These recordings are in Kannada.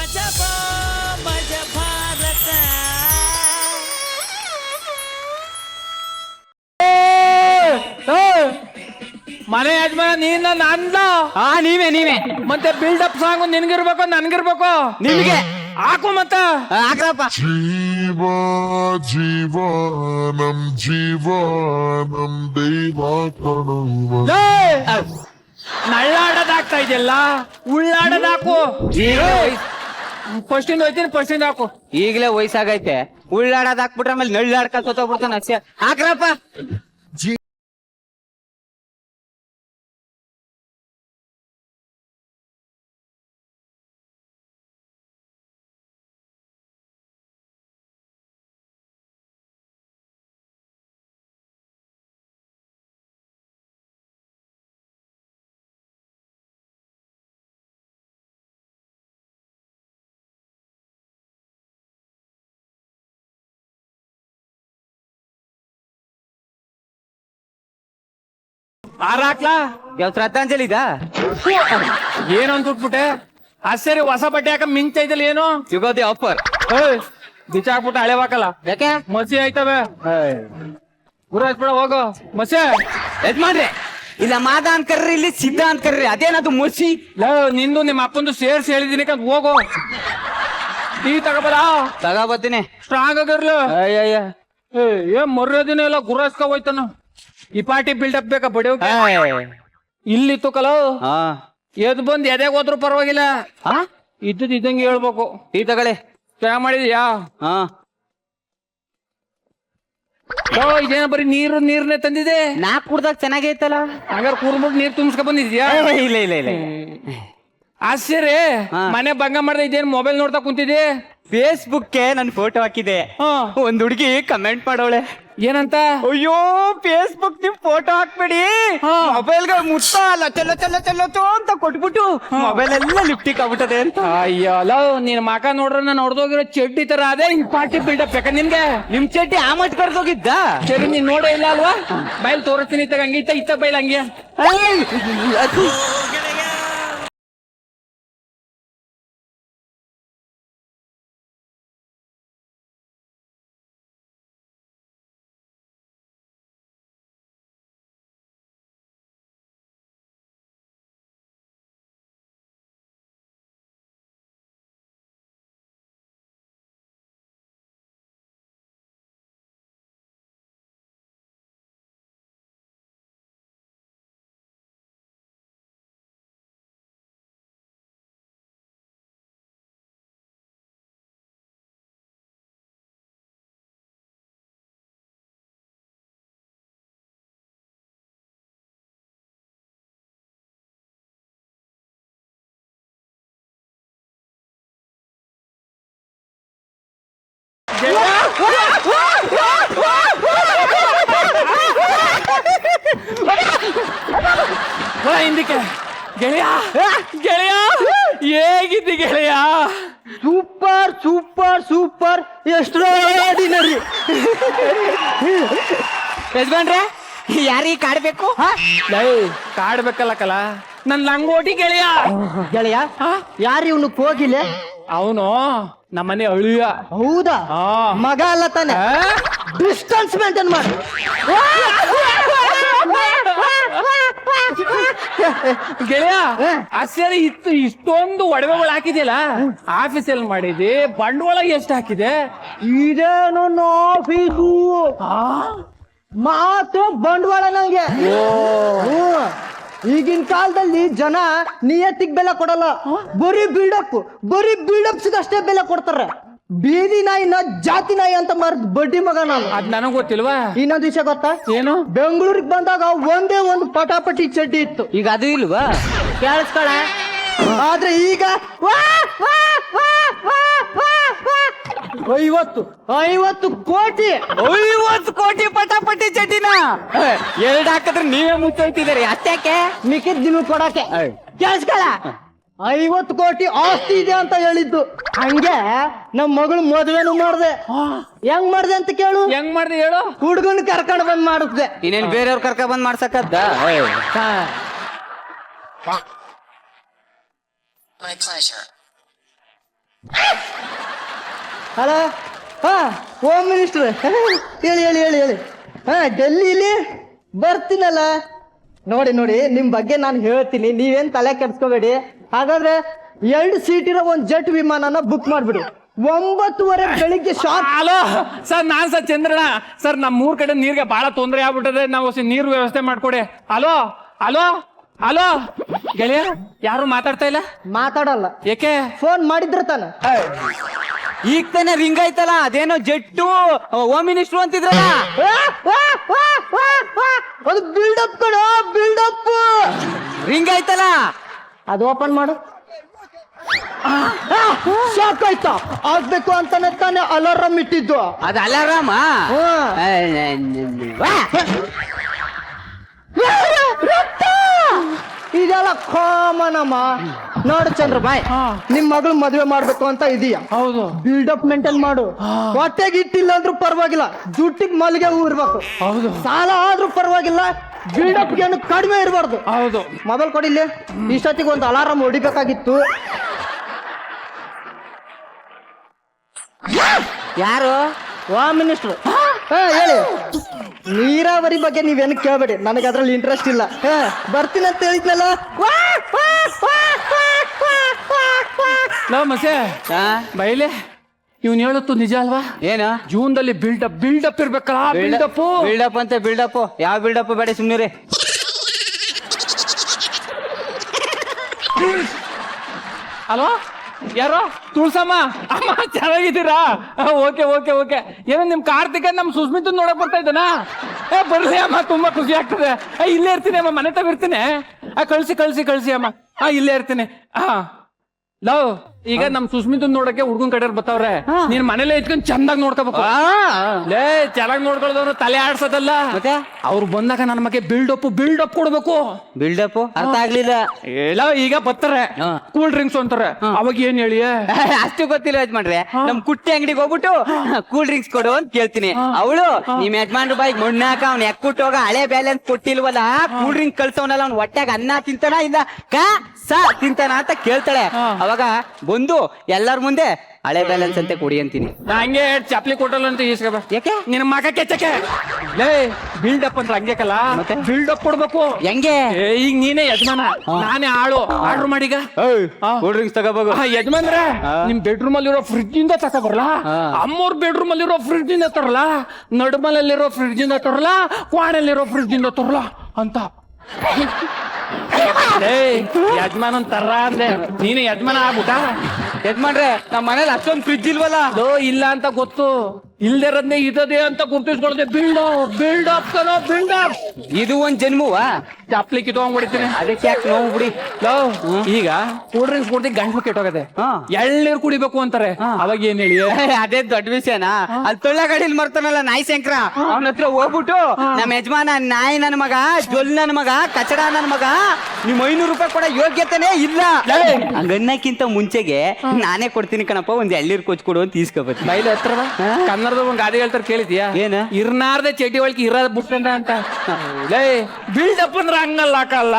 ಅಜಬ ಮಜ ಭಾರತ. ಮನೆ ಯಜಮಾನ ನೀನ ನಂದ ನೀವೇ ಮತ್ತೆ ಬಿಲ್ಡಪ್ ಸಾಂಗ್ ನಿನ್ಗಿರ್ಬೇಕು ನನ್ಗಿರ್ಬೇಕು ನಿಮ್ಗೆ ಹಾಕು ಮತ್ತ ಹಾಕ್ರಪ್ಪ. ജീവാനം ജീവാനം ദൈവാകണം ನಳ್ಳಾಡೋದಾಗ್ತಾ ಇದೆಯಲ್ಲ ಉಳ್ಳಾಡೋದಾಕು ಫಸ್ಟಿಂದ ಹೋಯ್ತೀನಿ ಫಸ್ಟಿಂದ ಹಾಕು. ಈಗಲೇ ವಯಸ್ಸಾಗೈತೆ, ಉಳ್ಳಾಡೋದ್ ಹಾಕ್ಬಿಟ್ರೆ ಆಮೇಲೆ ನಳ್ಳಾಡ್ಕ ಸೋತೋಗ್ಬಿಡ್ತಾನ ಅಷ್ಟೇ. ಹಾಕ್ರಪ್ಪ. ಹಾಕ್ಲಾ ಯಾವ ಶ್ರದ್ಧಾಂಜಲಿ ಇದಾ? ಏನು ಅಂತ ಬಿಟ್ಬಿಟ್ಟೆ. ಸರಿ ಹೊಸ ಬಟ್ಟೆ ಹಾಕ ಮಿಂಚೈತಲ್ಲ ಏನು ಯುಗಾದಿ ಆಫರ್. ಬಿಚ್ಚಾಕ್ಬಿಟ್ಟು ಹಳೆ ಹಾಕಲ್ಲ ಯಾಕೆ? ಮಸಿ ಆಯ್ತವೆ ಗುರಾಜ್ಬಿಡ ಹೋಗು ಮಸಿ. ಯಜಮಾನ್ರೆ, ಇಲ್ಲ ಮಾದ ಅಂತ ಕರ್ರಿ, ಇಲ್ಲಿ ಸಿದ್ಧ ಅಂತ ಕರ್ರಿ, ಅದೇನದು ಮುಸಿ. ನಿಂದು ನಿಮ್ಮ ಅಪ್ಪಂದು ಸೇರ್ಸಿ ಹೇಳಿದೀನಿ ಕಂತ ಹೋಗು. ಟೀ ತಗೋಬಲ್ಲ ತಗೋಬತ್ತೀನಿ. ಸ್ಟ್ರಾಂಗ್ ಆಗಿರ್ಲ. ಅಯ್ಯಯ್ಯ, ಏನ್ ಮರ್ಯಾದಿನ ಎಲ್ಲ ಗುರಾಸ್ಕ ಹೋಯ್ತಾನ. ಈ ಪಾರ್ಟಿ ಬಿಲ್ಡಪ್ ಬೇಕಾ ಬಡಿಯೋಕೆ? ಇಲ್ಲಿತ್ತು ಕಲೋ ಹಾ ಎದ್ ಬಂದ್ ಎದೆಗ್ ಹೋದ್ರು ಪರವಾಗಿಲ್ಲ. ಇದ್ದದ್ ಇದ್ದಂಗೆ ಹೇಳ್ಬೇಕು. ಟೀ ತಗೊಳ್ಳಿ. ಚಾ ಮಾಡಿದ್ಯಾ? ಹಾ ಇದೇನ ಬರೀ ನೀರ್ನೇ ತಂದಿದೆ. ನಾಕ್ ಕುಡ್ದಾಗ ಚೆನ್ನಾಗೈತಲ್ಲ. ಹಂಗಾರ ಕೂರ್ಬಿಟ್ಟು ನೀರ್ ತುಂಬಿಸ್ಕೊ ಬಂದಿದ್ಯಾ? ಇಲ್ಲ ಇಲ್ಲ ಇಲ್ಲ. ಆಶ್ಚರ್ಯ. ಮನೆ ಭಂಗ ಮಾಡ್ದೆ ಇದೇನ್ ಮೊಬೈಲ್ ನೋಡ್ತಾ ಕುಂತಿದ್ದೆ. ಫೇಸ್ಬುಕ್ಗೆ ನನ್ ಫೋಟೋ ಹಾಕಿದೆ. ಒಂದ್ ಹುಡುಗಿ ಕಮೆಂಟ್ ಮಾಡೋಳೆ. ಏನಂತ? ಅಯ್ಯೋ, ಫೇಸ್ಬುಕ್ ನಿಮ್ ಫೋಟೋ ಹಾಕ್ಬೇಡಿ, ಮೊಬೈಲ್ಗೆ ಮುಟ್ಟ ಲಚ್ಚ ಅಂತ ಕೊಟ್ಬಿಟ್ಟು ಮೊಬೈಲ್ ಎಲ್ಲ ಲಿಫ್ಟಿಕ್ ಆಗ್ಬಿಟ್ಟದೆ ಅಂತ. ಅಯ್ಯೋ ಲವ್ ನಿನ್ ಮಕ ನೋಡ್ರ ನಾನು ಹೊಡೆದೋಗಿರೋ ಚಡ್ಡಿ ತರ ಅದೇ ಹಿಂಗ್ ಪಾರ್ಟಿ ಬಿಲ್ಡಪ್ ಬೇಕಾ ನಿನ್ಗೆ? ನಿಮ್ ಚಡ್ಡಿ ಆ ಮಟ್ ಕರ್ದೋಗಿದ್ದ. ಸರಿ ನೀನ್ ನೋಡೇ ಇಲ್ಲ ಅಲ್ವಾ? ಬೈಲ್ ತೋರಿಸ್ತೀನಿ ಇತ್ತಾಗ ಹಂಗೆ ಇತ್ತ ಬೈಲ್ ಹಂಗೆ. ಹಿಂದಕ್ಕೆ ಗೆಳೆಯ ಗೆಳೆಯ ಹೇಗಿದ್ದಿ ಗೆಳೆಯ? Super super super, extraordinary. ಯಜಮಾನ್ರೆ, ಯಾರಿಗೆ ಕಾಡ್ಬೇಕು? ಕಾಡ್ಬೇಕಲ್ಲ ಕಲ ನನ್ ಲಂಗೋಟಿ ಗೆಳೆಯ. ಗೆಳೆಯ ಯಾರು ಇವನು? ಹೋಗಿಲ್ಲ. ಅವನು ನಮ್ಮನೆ ಅಳಿಯ. ಹೌದಾ? ಮಗ ಅಲ್ಲ ತಾನೆ? ಡಿಸ್ಟೆನ್ಸ್ ಮೇಂಟೈನ್ ಮಾಡು. ಗೆಳೆಯ ಆಶ್ಚರ್ಯ ಇತ್ತು. ಇಷ್ಟೊಂದು ಒಡವೆಗಳು ಹಾಕಿದ್ಯಲ್ಲ, ಆಫೀಸಲ್ಲಿ ಮಾಡಿದ್ದೆ. ಬಂಡವಾಳ ಎಷ್ಟು ಹಾಕಿದೆ? ಇದೇನು ಆಫೀಸು? ಮಾತು ಬಂಡವಾಳ ನಂಗೆ. ಈಗಿನ ಕಾಲದಲ್ಲಿ ಜನ ನಿಯತ್ತಿಗೆ ಬೆಲೆ ಕೊಡಲ್ಲ, ಬರೀ ಬಿಲ್ಡಪ್ಸ್ ಅಷ್ಟೇ ಬೆಲೆ ಕೊಡ್ತಾರೆ. ಬೀದಿ ನಾಯಿನ ಜಾತಿ ನಾಯಿ ಅಂತ ಮಾರ್ದ ಬಡ್ಡಿ ಮಗ ನಾನು. ಅದ್ ನನಗ್ ಗೊತ್ತಿಲ್ವಾ? ಇನ್ನೊಂದು ವಿಷಯ ಗೊತ್ತಾ? ಏನು? ಬೆಂಗಳೂರಿಗೆ ಬಂದಾಗ ಒಂದೇ ಒಂದು ಪಟಾಪಟಿ ಚಡ್ಡಿ ಇತ್ತು. ಈಗ ಅದು ಇಲ್ವಾ? ಕೇಳಿಸ್ಕೊಳ. ಆದ್ರೆ ಈಗ 50 ಕೋಟಿ ಪಟಾಪಟಿ ಚಡ್ಡಿನ ಎರಡು ಹಾಕಿದ್ರೆ ನೀವೇ ಮುಚ್ಚೋಯ್ತಿದ್ದೀರಿ. ಅತ್ಯಾಕೆ ಮಿಕ್ಕಿದ್ ನೀವು ಕೊಡಕ್ಕೆ? ಕೇಳಿಸ್ಕೊಳ. 50 ಕೋಟಿ ಆಸ್ತಿ ಇದೆ ಅಂತ ಹೇಳಿದ್ದು. ಹಂಗೆ ನಮ್ ಮಗಳು ಮದುವೆನು ಮಾಡ್ದೆ. ಹೆಂಗ್ ಮಾಡ್ದೆ ಅಂತ ಕೇಳು. ಹೆಂಗ್ ಮಾಡ್ದೆ ಹೇಳು? ಹುಡುಗನ್ ಕರ್ಕೊಂಡ್ ಬಂದ್ ಮಾಡಿಸ್ದೆ. ಇನ್ನೇನ್ ಬೇರೆಯವ್ರ ಕರ್ಕೊಂಡ್ ಬಂದ್ ಮಾಡ್ಸಕದ್ದ? My pleasure. ಹಲೋ ಹಾ ಹೋಮ್ ಮಿನಿಸ್ಟರ್ ಹೇಳಿ ಹೇಳಿ ಹೇಳಿ ಹೇಳಿ ಹಾ ಡೆಲ್ಲಿಲಿ ಬರ್ತೀನಲ್ಲ. ನೋಡಿ ನೋಡಿ ನಿಮ್ ಬಗ್ಗೆ ನಾನು ಹೇಳ್ತೀನಿ, ನೀವೇನ್ ತಲೆ ಕೆಡ್ಸ್ಕೋಬೇಡಿ. ಹಾಗಾದ್ರೆ 2 ಸೀಟಿರೋ ಒಂದು ಜೆಟ್ ವಿಮಾನನ ಬುಕ್ ಮಾಡ್ಬಿಡಿ. 9:30 ಬೆಳಿಗ್ಗೆ ಶಾರ್ಪ್. ಹಲೋ ಸರ್, ನಾನ್ ಸರ್ ಚಂದ್ರಣ್ಣ ಸರ್. ನಮ್ಮ ಊರ್ ಕಡೆ ನೀರ್ಗೆ ಬಹಳ ತೊಂದರೆ ಆಗ್ಬಿಟ್ಟದೆ, ನಾವು ನೀರು ವ್ಯವಸ್ಥೆ ಮಾಡ್ಕೊಡಿ. ಹಲೋ ಹಲೋ ಹಲೋ ಗೆಳೆಯ, ಯಾರು ಮಾತಾಡ್ತಾ ಇಲ್ಲ? ಮಾತಾಡಲ್ಲ. ಏಕೆ? ಫೋನ್ ಮಾಡಿದ್ರ ತಾನ. ಈಗ ತಾನೆ ರಿಂಗ್ ಆಯ್ತಲ್ಲ, ಅದೇನೋ ಜೆಟ್ಟು ಹೋಮ್ ಮಿನಿಸ್ಟ್ರು ಅಂತಿದ್ರಲ್ಲ. ಅದು ಬಿಲ್ಡಪ್ ಕಣ, ಬಿಲ್ಡಪ್. ರಿಂಗ್ ಆಯ್ತಲ್ಲ, ಅದು ಓಪನ್ ಮಾಡು. ಶಾಕ್ ಆಯ್ತಾ? ಆಗ್ಬೇಕು ಅಂತಾನೆ ತಾನೆ ಅಲಾರಾಮ್ ಇಟ್ಟಿದ್ದು. ಅದು ಅಲಾರಾಮ. ಇದೆಲ್ಲ ಕಾಮನ್ ಅಮ್ಮ. ನೋಡು ಚಂದ್ರ ಬಾಯ್, ನಿಮ್ ಮಗಳು ಮದ್ವೆ ಮಾಡ್ಬೇಕು ಅಂತ ಇದೀಯಾ? ಹೌದು. ಬಿಲ್ಡಪ್ ಮೇಂಟೈನ್ ಮಾಡು. ಹೊಟ್ಟೆಗೆ ಇಟ್ಟಿಲ್ಲ ಅಂದ್ರೂ ಪರವಾಗಿಲ್ಲ, ದುಡ್ಡಿಗೆ ಮಲ್ಲಿಗೆ ಹೂ ಇರ್ಬೇಕು. ಹೌದು. ಸಾಲ ಆದ್ರೂ ಪರವಾಗಿಲ್ಲ, ಬಿಲ್ಡಪ್ ಏನು ಕಡಿಮೆ ಇರಬಾರ್ದು. ಹೌದು. ಮೊದಲು ಕೊಡಿಲಿ. ಇಷ್ಟೊತ್ತಿಗೆ ಒಂದು ಅಲಾರಾಮ್ ಹೊಡಿಬೇಕಾಗಿತ್ತು. ಯಾರು? Home minister. ಹೇಳಿ. ನೀರಾವರಿ ಬಗ್ಗೆ ನೀವೇನು ಕೇಳಬೇಡಿ, ನನಗೆ ಅದ್ರಲ್ಲಿ ಇಂಟ್ರೆಸ್ಟ್ ಇಲ್ಲ. ಬರ್ತೀನಿ ಅಂತ ಹೇಳಿದ್ನಲ್ಲ. ಲೋ ಮಸೆ ಬೈಲೆ, ಇವ್ನು ಹೇಳುತ್ತು ನಿಜ ಅಲ್ವಾ? ಏನು? ಜೂನ್ದಲ್ಲಿ ಬಿಲ್ಡಪ್ ಇರ್ಬೇಕಲ್ಲ, ಬಿಲ್ಡಪ್. ಬಿಲ್ಡಪ್ ಅಂತ ಬಿಲ್ಡಪ್? ಯಾವ ಬಿಲ್ಡಪ್ ಬೇಡ, ಸುಮ್ನಿರಿ. ಹಲೋ, ಯಾರೋ? ತುಳ್ಸಮ್ಮ ಅಮ್ಮ, ಚೆನ್ನಾಗಿದ್ದೀರಾ? Okay okay okay. ಏನೋ ನಿಮ್ ಕಾರ್ತಿಕ ನಮ್ ಸುಸ್ಮಿತ್ ನೋಡಕ್ ಬರ್ತಾ ಇದ್ದಾನ? ಬರ್ಲಿ ಅಮ್ಮ, ತುಂಬಾ ಖುಷಿ ಆಗ್ತದೆ. ಇಲ್ಲೇ ಇರ್ತೀನಿ ಅಮ್ಮ, ಮನೆ ತಗ ಇರ್ತೀನಿ. ಕಳ್ಸಿ ಕಳ್ಸಿ ಕಳ್ಸಿ ಅಮ್ಮ. ಇಲ್ಲೇ ಇರ್ತೀನಿ. ಲವ್, ಈಗ ನಮ್ ಸುಸ್ಮಿತ್ ನೋಡಕ್ಕೆ ಹುಡ್ಗನ್ ಕಡೆ ಬರ್ತಾವ್ರೆ. ನೀನ್ ಮನೇಲೆ ಇಟ್ಕೊಂಡ್ ಚಂದಾಗ್ ನೋಡ್ಕೋಬೇಕು. ಲೇ, ಚೆನ್ನಾಗ್ ನೋಡ್ಕೊಳ್ದವ್ರು ತಲೆ ಆಡ್ಸೋದಲ್ಲ. ಮತ್ತೆ ಅವ್ರು ಬಂದಾಗ ನನ್ನ ಬಗ್ಗೆ ಬಿಲ್ಡಪ್ ಕೊಡ್ಬೇಕು. ಬಿಲ್ಡಪ್ ಅರ್ಥ ಆಗ್ಲಿಲ್ಲ. ಇಲ್ಲ, ಈಗ ಬರ್ತಾರೆ ಕೂಲ್ ಡ್ರಿಂಕ್ಸ್ ಅಂತಾರೆ, ಅವಾಗ ಏನ್ ಹೇಳಿ? ಅಷ್ಟು ಗೊತ್ತಿಲ್ಲ ಯಜಮಾನ್ರೆ. ನಮ್ ಕುಟ್ಟಿ ಅಂಗಡಿಗೆ ಹೋಗ್ಬಿಟ್ಟು ಕೂಲ್ ಡ್ರಿಂಕ್ಸ್ ಕೊಡು ಅಂತ ಕೇಳ್ತೀನಿ. ಅವಳು ನಿಮ್ ಯಜಮಾನ್ರ ಬಾಯಿಗೆ ಮಣ್ಣಾಕ ಅವ್ನ ಎಕ್ಕುಟ್ಟು ಹೋಗ ಹಳೆ ಬ್ಯಾಲೆನ್ಸ್ ಕೊಟ್ಟಿಲ್ವಲ್ಲ, ಕೂಲ್ ಡ್ರಿಂಕ್ ಕಳ್ಸವನಲ್ಲ, ಅವ್ನ ಹೊಟ್ಟೆಗೆ ಅನ್ನ ತಿಂತಾನ ಇಲ್ಲ ತಿಂತಾನ ಅಂತ ಕೇಳ್ತಾಳೆ. ಅವಾಗ ಬಂದು ಎಲ್ಲಾರ ಮುಂದೆ ಹಳೆ ಬ್ಯಾಲೆನ್ಸ್ ಅಂತ ಕೊಡಿ ಅಂತೀನಿ. ಹಂಗೆ ಚಪ್ಲಿ ಕೊಟ್ಟಲ್ಲ ಅಂತ ಈಸ್ಕ. ಯಾಕೆ? ನಿನ್ನ ಮಗ ಕೆಚ್ಚಕ್ಕೆ. ಲೇ, ಬಿಲ್ಡಪ್ ಅಂದ್ರೆ ಹಂಗೆಕಲ್ಲ, ಮತ್ತೆ ಬಿಲ್ಡಪ್ ಕೊಡ್ಬೇಕು. ಹೆಂಗೆ? ಈಗ ನೀನೇ ಯಜಮಾನ, ನಾನೇ ಆಳು. ಆರ್ಡರ್ ಮಾಡೀಗ ಕೂಲ್ ಡ್ರಿಂಕ್ಸ್ ತಗೋಬೇಕು. ಯಜಮಾನ್ರೆ, ನಿಮ್ ಬೆಡ್ರೂಮ್ ಅಲ್ಲಿರೋ ಫ್ರಿಡ್ಜ್ ಇಂದ ತಕ ಬರಲ್ಲ, ಅಮ್ಮೋರ್ ಬೆಡ್ರೂಮ್ ಅಲ್ಲಿರೋ ಫ್ರಿಡ್ಜ್ ಇಂದ ತರಲ್ಲ, ನಡುಮಲಲ್ಲಿರೋ ಫ್ರಿಡ್ಜ್ ಇಂದ ತರಲ್ಲ, ಕ್ವಾಣಲ್ಲಿರೋ ಫ್ರಿಡ್ಜ್ ಇಂದ ತರಲ್ಲ ಅಂತ. ಯಜಮಾನ್ ತರ ಅಂದೆ, ನೀನು ಯಜಮಾನ ಆಗ್ಬಿಟ್ಟ. ಯಜಮಾನ್ರೆ, ನಮ್ ಮನೇಲಿ ಅಷ್ಟೊಂದು ಫ್ರಿಡ್ಜ್ ಇಲ್ವಲ್ಲ. ಇಲ್ಲ ಅಂತ ಗೊತ್ತು, ಇಲ್ದಿರೋದ್ನೇ ಇದೇ ಅಂತ ಗುರ್ತಿಸ್ಕೊಳ್ದೆ. ಬಿಲ್ಡಪ್. ಇದು ಒಂದ್ ಜನ್ಮವಾ? ಚಪ್ಲಿ ಕಿತ್ಕೊಂಡ್ಬಿಡ್ತೀನಿ. ಅದಕ್ಕೆ ಯಾಕೆ ನೋವು ಬಿಡಿ. ಈಗ ಕೂಲ್ ಡ್ರಿಂಕ್ಸ್ ಕೊಡ್ತಿ ಗಂಟ್ಲು ಕೆಟ್ಟೋಗದೆ, ಎಳ್ನೀರು ಕುಡಿಬೇಕು ಅಂತಾರೆ, ಅವಾಗ ಏನ್ ಹೇಳಿ? ಅದೇ ದೊಡ್ಡ ವಿಷಯನಾ? ಅಲ್ಲಿ ತೊಳ್ಳ ಗಾಡಿಲಿ ಮರ್ತಾನಲ್ಲ ನಾಯಿ ಶಂಕರ, ಅವನ ಹತ್ರ ಹೋಗ್ಬಿಟ್ಟು ನಮ್ಮ ಯಜಮಾನ ನಾಯಿ ನನ್ ಮಗ, ಜೊಲ್ ನನ್ ಮಗ, ಕಚಡ ನನ್ ಮಗ, ನಿಮ್ 500 ರೂಪಾಯಿ ಕೊಡೋ ಯೋಗ್ಯತೆನೇ ಇಲ್ಲ ಹಂಗನ್ನಕ್ಕಿಂತ ಮುಂಚೆಗೆ ನಾನೇ ಕೊಡ್ತೀನಿ ಕಣಪ್ಪ, ಒಂದ್ ಎಳ್ನೀರು ಕೊಚ್ಕೊಡು ಅಂತ ಈಸ್ಕೊಬತ್ತಿ. ಬೈಲಿ ಹತ್ರ ಕನ್ನಡದ ಒಂದ್ ಗಾದೆ ಹೇಳ್ತಾರೆ, ಕೇಳಿದ್ಯಾ? ಏನ? ಇರ್ನಾರ್ದೆ ಚಟಿ ಒಳಗೆ ಇರೋದ್ ಬುಟ್ಟಂಡ ಅಂತ. ಬಿಲ್ಡಪ್ ಅಂದ್ರೆ ಹಂಗಲ್ಲ.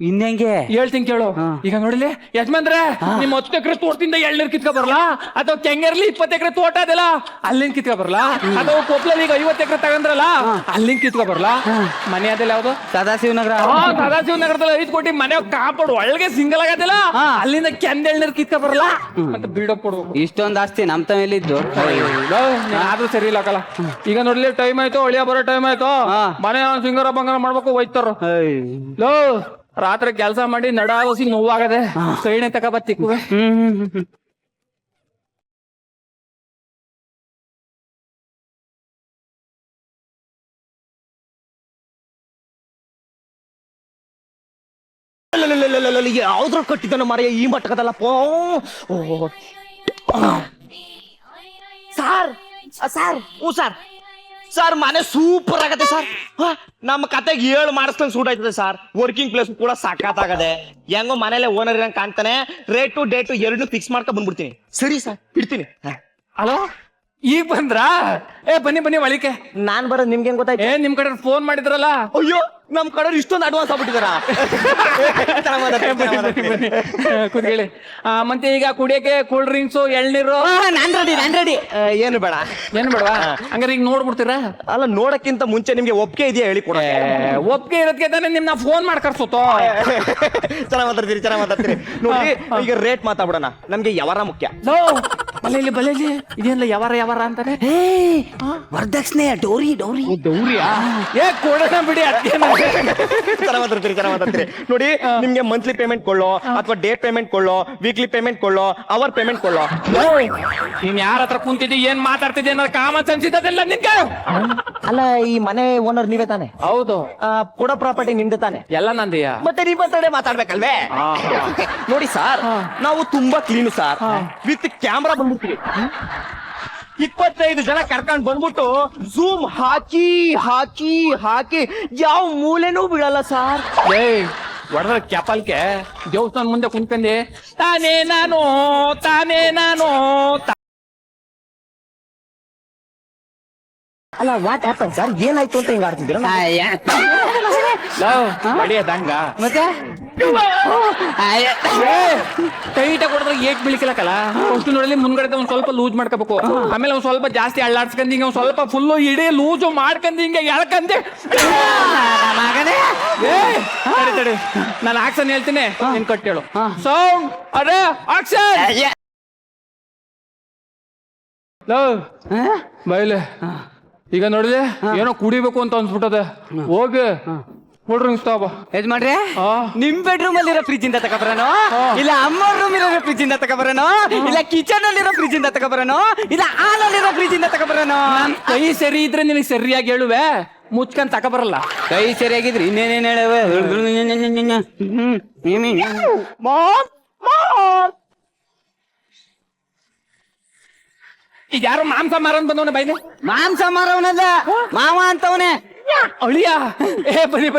ಇನ್ನೆಂಗೆ ಹೇಳ್ತೀನಿ ಕೇಳು. ಈಗ ನೋಡಿಲಿ ಯಜಮಾನ್ರೆ, ನಿಮ್ 10 ಎಕರೆ ತೋಟದಿಂದ ಎಳ್ನೀರ್ ಕಿತ್ಕೊ ಬರಲ್ಲ, ಅಥವಾ ಕೆಂಗೇರ್ಲಿ 20 ಎಕರೆ ತೋಟ ಅದಲ್ಲ, ಅಲ್ಲಿಂದ ಕಿತ್ಕೊ ಬರಲ್ಲ, ಅಥವಾ ಕೊಪ್ಪಳಲ್ಲಿ ಈಗ 50 ಎಕರೆ ತಗಂದ್ರಲ್ಲ, ಅಲ್ಲಿಂದ ಕಿತ್ಕೊ ಬರಲ್ಲ. ಮನೆ ಅದೆಲ್ಲ ಯಾವ್ದು? ಸದಾಶಿವನಗರ. ಸದಾಶಿವನಗರದಲ್ಲಿ 5 ಕೋಟಿ ಮನೆ ಕಾಪಾಡು ಒಳಗೆ ಸಿಂಗಲ್ ಆಗದಿಲ್ಲ, ಅಲ್ಲಿಂದ ಕೆಂದ ಎಳ್ನೀರ್ ಕಿತ್ಕೊ ಬರಲ್ಲ ಅಂತ ಬಿಲ್ಡಪ್ ಕೊಡ್ಬೇಕು. ಇಷ್ಟೊಂದು ಆಸ್ತಿ ನಮ್ ತಮೇಲಿದ್ದು ಆದ್ರೂ ಸರಿ ಇಲ್ಲ ಕಲ. ಈಗ ನೋಡ್ಲಿ ಟೈಮ್ ಆಯ್ತು, ಒಳಿಯ ಬರೋ ಟೈಮ್ ಆಯ್ತು, ಮನೆ ಸಿಂಗಾರ ಬಂಗಾರ ಮಾಡ್ಬೇಕು, ಹೋಯ್ತಾರ. ಲೋ, ರಾತ್ರಿ ಕೆಲಸ ಮಾಡಿ ನಡಾವಸಿ ನೋವಾಗದೆ, ಕೈಣೆ ತಕ ಬತ್ತಿಕ್ಕುವೆ. ಯಾವ್ದ್ರ ಕಟ್ಟಿದನ ಮರೆಯ ಈ ಮಟ್ಟಕದಲ್ಲಪ್ಪ. ಸರ್ ಸರ್ ಮನೆ ಸೂಪರ್ ಆಗತ್ತೆ ಸರ್. ನಮ್ಮ ಕತೆಗೆ 7 ಮಾಡಿಸ್ದಂಗ್ ಸೂಟ್ ಆಯ್ತದೆ ಸರ್. ವರ್ಕಿಂಗ್ ಪ್ಲೇಸ್ ಕೂಡ ಸಖತ್ತಾಗದೆ. ಹೆಂಗೋ ಮನೇಲೆ ಓನರ್ ಇರಂಗ್ ಕಾಣ್ತಾನೆ. ರೇಟು ಡೇಟು 2 ಫಿಕ್ಸ್ ಮಾಡ್ಕೊಂಡ್ ಬಂದ್ಬಿಡ್ತೀನಿ. ಸರಿ ಸರ್, ಇಡ್ತೀನಿ. ಹಲೋ, ಈಗ ಬಂದ್ರಾ? ಬನ್ನಿ ಒಳಿಕೆ. ನಾನ್ ಬರೋದ್ ನಿಮ್ಗೆ ಗೊತ್ತಾಯ್ತು? ನಿಮ್ ಕಡೆ ಫೋನ್ ಮಾಡಿದ್ರಲ್ಲ. ಅಯ್ಯೋ, ನಮ್ ಕಡೆ ಇಷ್ಟೊಂದು ಅಡ್ವಾನ್ಸ್ ಆಗ್ಬಿಟ್ಟಿದಾರ ಕೂತ್ಕೊಳ್ಳಿ. ಮತ್ತೆ ಈಗ ಕುಡಿಯಕ್ಕೆ ಕೂಲ್ ಡ್ರಿಂಕ್ಸ್ ಎಳ್ನೀರು ನಾನ್ ರೆಡಿ ಏನು ಬೇಡ. ಏನ್ ಬೇಡವಾ? ಹಂಗಾರೆ ಈಗ ನೋಡ್ಬಿಡ್ತೀರಾ? ಅಲ್ಲ, ನೋಡಕ್ಕಿಂತ ಮುಂಚೆ ನಿಮ್ಗೆ ಒಪ್ಪಿಗೆ ಇದೆಯಾ ಹೇಳಿ ಕೊಡ. ಒಪ್ಪಿಗೆ ಇರೋದಕ್ಕೆ ತಾನೇ ನಿಮ್ನ ಫೋನ್ ಮಾಡಿ ಕರ್ಸೋತೋ. ಚೆನ್ನಾಗ್ ಮಾತಾಡ್ತೀರಿ ನೋಡಿ. ಈಗ ರೇಟ್ ಮಾತಾಡ್ಬಿಡೋಣ. ನಮ್ಗೆ ಯಾವಾರ ಮುಖ್ಯ. ಬಲೆಯಲ್ಲಿ ಇದೇನಿಲ್ಲ ಯಾವಾರ ಅಂತಾರೆ. ವರದಕ್ಷಿಣೆ ಡೋರಿ ದೌರ್ಯಾ? ಕೊಡೋಣ ಬಿಡಿ. ಚೆನ್ನಾಗ್ ಮಾತಾಡ್ತೀರಿ ನೋಡಿ. ನಿಮ್ಗೆ ಮಂತ್ಲಿ ಪೇಮೆಂಟ್ ಕೊಳ್ಳೋ ಅಥವಾ ಡೇ ಪೇಮೆಂಟ್ ಕೊಳ್ಳೋ, ವೀಕ್ಲಿ ಪೇಮೆಂಟ್ ಕೊಳ್ಳೋ, ಅವರ್ ಪೇಮೆಂಟ್ ಕೊಳ್ಳೋ. ನೀನ್ ಯಾರ ಹತ್ರ ಕುಂತಿದ್ದಿ, ಏನ್ ಮಾತಾಡ್ತಿದ್ದಿ ಅನ್ನೋ ಕಾಮನ್ ಸೆನ್ಸ್ ಇದ್ದದಿಲ್ಲ ನಿನ್ಗೆ? ಅಲ್ಲ, ಈ ಮನೆ ಓನರ್ ನೀವೇ ತಾನೆ? ಹೌದು. ಕೊಡೋ ಪ್ರಾಪರ್ಟಿ ನಿಮ್ದು ತಾನೆ? ಎಲ್ಲ ನಂದಿಯಾ? ಮತ್ತೆ ನಿಮ್ಮ ಹತ್ರನೇ ಮಾತಾಡ್ಬೇಕಲ್ವೇ? ನೋಡಿ ಸರ್, ನಾವು ತುಂಬಾ ಕ್ಲೀನು ಸರ್. ವಿತ್ ಕ್ಯಾಮ್ರಾ ಬಂದ್ಬಿಡ್ತೀವಿ. 25 ಜನ ಕರ್ಕೊಂಡ್ ಬಂದ್ಬಿಟ್ಟು ಝೂಮ್ ಹಾಕಿ ಯಾವ ಮೂಲೆನೂ ಬಿಡಲ್ಲ ಸರ್. ಹೊಡೆದ ಕ್ಯಾಪಲ್ಕೆ ದೇವಸ್ಥಾನ ಮುಂದೆ ಕುಂತ್ಕಂಡಿ ತಾನೇ ನಾನು ಅಲ್ಲ, ವಾಟ್ ಹ್ಯಾಪನ್ ಸರ್? ಏನಾಯ್ತು ಅಂತ ಹಿಂಗ ಆಡ್ತಿದ್ದೀರಾ? ಹೊಡಿಯೋದಂಗ ಮತ್ತೆ ಟೈಟ್ ಆಗಿ ಹೊಡೆದ್ರೆ ಏಟ್ ಬೀಳಿಕಲಕ್ಕಲ್ಲ. ಅಷ್ಟು ನೋಡಲಿ ಮುಂದ್ಗಡೆ ಒಂದ್ ಸ್ವಲ್ಪ ಲೂಸ್ ಮಾಡ್ಕೋಬೇಕು. ಆಮೇಲೆ ಒಂದ್ ಸ್ವಲ್ಪ ಜಾಸ್ತಿ ಅಳ್ಳಾಡ್ಸ್ಕೊಂಡ್ ಹಿಂಗ ಒಂದ್ ಸ್ವಲ್ಪ ಫುಲ್ಲು ಇಡೀ ಲೂಸು ಮಾಡ್ಕೊಂಡ್ ಹಿಂಗೆ ಎಳ್ಕಂದೆ. ತಡಿ ನಾನು ಆಕ್ಷನ್ ಹೇಳ್ತೀನಿ, ನೀನ್ ಕಟ್ಟೇಳು. ಸೌಂಡ್ ಅರೆ ಆಕ್ಷನ್. ಬೈಲೆ ಈಗ ನೋಡಿದೆ ಏನೋ ಕುಡಿಬೇಕು ಅಂತ ಅನ್ಸ್ಬಿಟ್ಟದೆ. ಹೋಗಿ ಕೂಲ್ ಡ್ರಿಂಕ್ಸ್ ತಗೋಬ. ಯಜಮಾನ್ರೆ, ನಿಮ್ ಬೆಡ್ರೂಮ್ ಅಲ್ಲಿರೋ ಫ್ರಿಜ್ ಇಂದ ತಗೊಬರೋನು, ಇಲ್ಲ ಅಮ್ಮ ರೂಮ್ ಇರೋ ಫ್ರಿಜ್ ಇಂದ ತಗೊಬರೋನು, ಇಲ್ಲ ಕಿಚನ್ ಅಲ್ಲಿರೋ ಫ್ರಿಜ್ ಇಂದ ತಗೊಬರೋನು, ಇಲ್ಲ ಹಾಲ್ ಅಲ್ಲಿರೋ ಫ್ರಿಜ್ ಇಂದ ತಗೊಬರೋನು? ಕೈ ಸರಿ ಇದ್ರೆ ನಿನಗೆ ಸರಿಯಾಗಿ ಹೇಳುವೆ, ಮುಚ್ಕೊಂಡ್ ತಗೊಬರಲ್ಲ. ಕೈ ಸರಿಯಾಗಿದ್ರಿ ಇನ್ನೇನೇನ್ ಹೇಳುವೆ? ಈಗ ಯಾರು ಮಾಂಸ ಮಾರನ್ ಬಂದವನ ಬೈಲಿ. ಮಾಂಸ ಮಾರವನಲ್ಲ, ಮಾವ ಅಂತವನೇ. ಅಳಿಯ ಬನ್ನಿ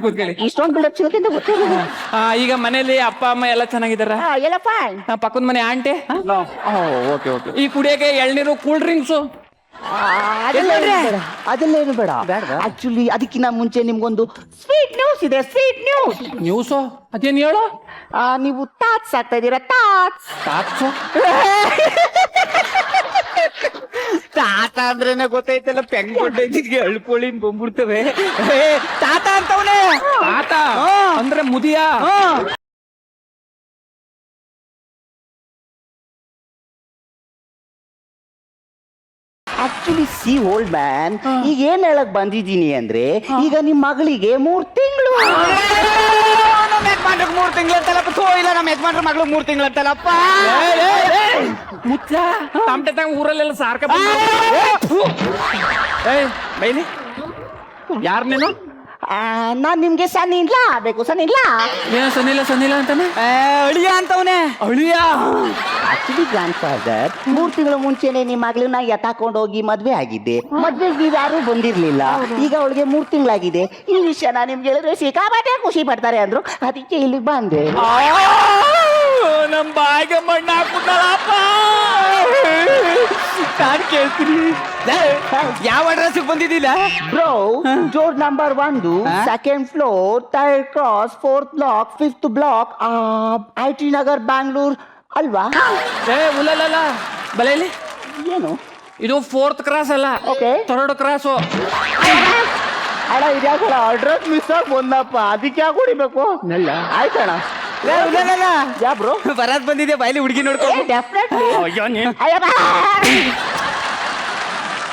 ಕೂತ್ಕೊಳ್ಳಿ. ಇಷ್ಟೊಂದು ಬಿಡಪ್ ಸಿಗುತ್ತೆ ಗೊತ್ತಿಲ್ಲ. ಈಗ ಮನೇಲಿ ಅಪ್ಪ ಅಮ್ಮ ಎಲ್ಲ ಚೆನ್ನಾಗಿದಾರ? ಎಲ್ಲಪ್ಪ ಪಕ್ಕದ ಮನೆ ಆಂಟಿ? ಓಕೆ. ಈ ಕುಡಿಯಕ್ಕೆ ಎಳ್ನೀರು ಕೂಲ್ ಡ್ರಿಂಕ್ಸ್ ಅದೆಲ್ಲ ಏನು ಬೇಡ. ಆಕ್ಚುಲಿ ಅದಕ್ಕಿಂತ ಮುಂಚೆ ನಿಮ್ಗೊಂದು ಸ್ವೀಟ್ ನ್ಯೂಸ್ ಇದೆ. ನ್ಯೂಸು ಅದೇನು ಹೇಳು? ನೀವು ತಾಟ್ಸ್ ಆಗ್ತಾ ಇದೀರಾ? ತಾಟ್ಸ್ ತಾತ ಅಂದ್ರೇನೆ ಗೊತ್ತೈತಲ್ಲ, ಪೆಂಗ್ ಕೊಟ್ಟಿದ್ಗೆ ಅಳ್ಕೊಳ್ಳಿ ಬಂದ್ಬಿಡ್ತವೆ. ತಾತ ಅಂತವನೇ. ತಾತ ಅಂದ್ರೆ ಮುದಿಯ? ಆಕ್ಚುಲಿ ಸಿ ಓಲ್ಡ್ ಮ್ಯಾನ್, ಈಗ ಏನ್ ಹೇಳಕ್ ಬಂದಿದ್ದೀನಿ ಅಂದ್ರೆ, ಈಗ ನಿಮ್ ಮಗಳಿಗೆ 3 ತಿಂಗಳು. ನಮ್ಮ ಯಜಮಾನ್ರಿಗೆ 3 ತಿಂಗಳು ಅಂತಲ್ಲಪ್ಪ. ಇಲ್ಲ, ನಮ್ಮ ಯಜಮಾನ್ರ ಮಗಳು 3 ತಿಂಗಳು ಅಂತಲ್ಲಪ್ಪ. ಮುಚ್ಚ ತಮಟೆ ತಂಗ ಊರಲ್ಲೆಲ್ಲ ಸಾರ್ಕ ಬೈಲಿ. ಯಾರು ನೀನು? ನಾನ್ ನಿಮ್ಗೆ ಸಣ್ಣ ಇಲ್ಲ ಬೇಕು. ಏನ ಸನ್ನಿಲ್ಲ ಅಂತಾನೆ? ಅಳಿಯ ಅಂತವನೇ. ಅಳಿಯ ಆಕ್ಚುಲಿ ಗ್ರ್ಯಾಂಡ್ ಫಾದರ್ 3 ತಿಂಗಳ ಮುಂಚೆನೆ ನಿಮ್ ಮಗಳನ್ನ ಎತ್ತಾಕೊಂಡು ಹೋಗಿ ಮದ್ವೆ ಆಗಿದ್ದೆ. ಮದ್ವೆಗೆ ನೀವ್ ಯಾರು ಬಂದಿರ್ಲಿಲ್ಲ. ಈಗ ಅವಳಿಗೆ 3 ತಿಂಗಳಾಗಿದೆ. ಈ ವಿಷಯನ ನಿಮ್ಗೆ ಹೇಳಿದ್ರೆ ಸಿಕ್ಕಾಪಟ್ಟೆ ಖುಷಿ ಪಡ್ತಾರೆ ಅಂದ್ರು, ಅದಕ್ಕೆ ಇಲ್ಲಿಗೆ ಬಂದೆ. ನಮ್ ಬಾಯಿಗೆ ಮಣ್ಣ ಹಾಕ್ಬಿಟ್ಟಲ್ಲಪ್ಪ. ನಾನು ಕೇಳ್ತೀನಿ, ಯಾವ ಅಡ್ರೆಸ್ ಬಂದಿದ್ದಿಲ್ಲ bro? Door number 1, 2nd floor, 3rd cross, 4th block, 5th block, IT Nagar, Bangalore ಅಲ್ವಾ? ಉಲ್ಲಲ್ಲ ಬಲೆಯಲ್ಲಿ ಏನು ಇದು 4th ಕ್ರಾಸ್ ಅಲ್ಲ, Okay. 3rd cross. ಅಣ್ಣ ಇದ್ಯಾಕಣ ಅಡ್ರೆಸ್ ಮಿಸ್ ಆಗಿ ಬಂದಪ್ಪ, ಅದಕ್ಕೆ ಯಾಕೆ ಹೊಡಿಬೇಕು? ಆಯ್ತಣ್ಣ. ಯಾ ಬ್ರೋ ಬರದ್ ಬಂದಿದೆ, ಬಾಯ್ಲಿ ಹುಡುಗಿ ನೋಡ್ಕೊ. ಡೆಫಿನೆಟ್ಲಿ.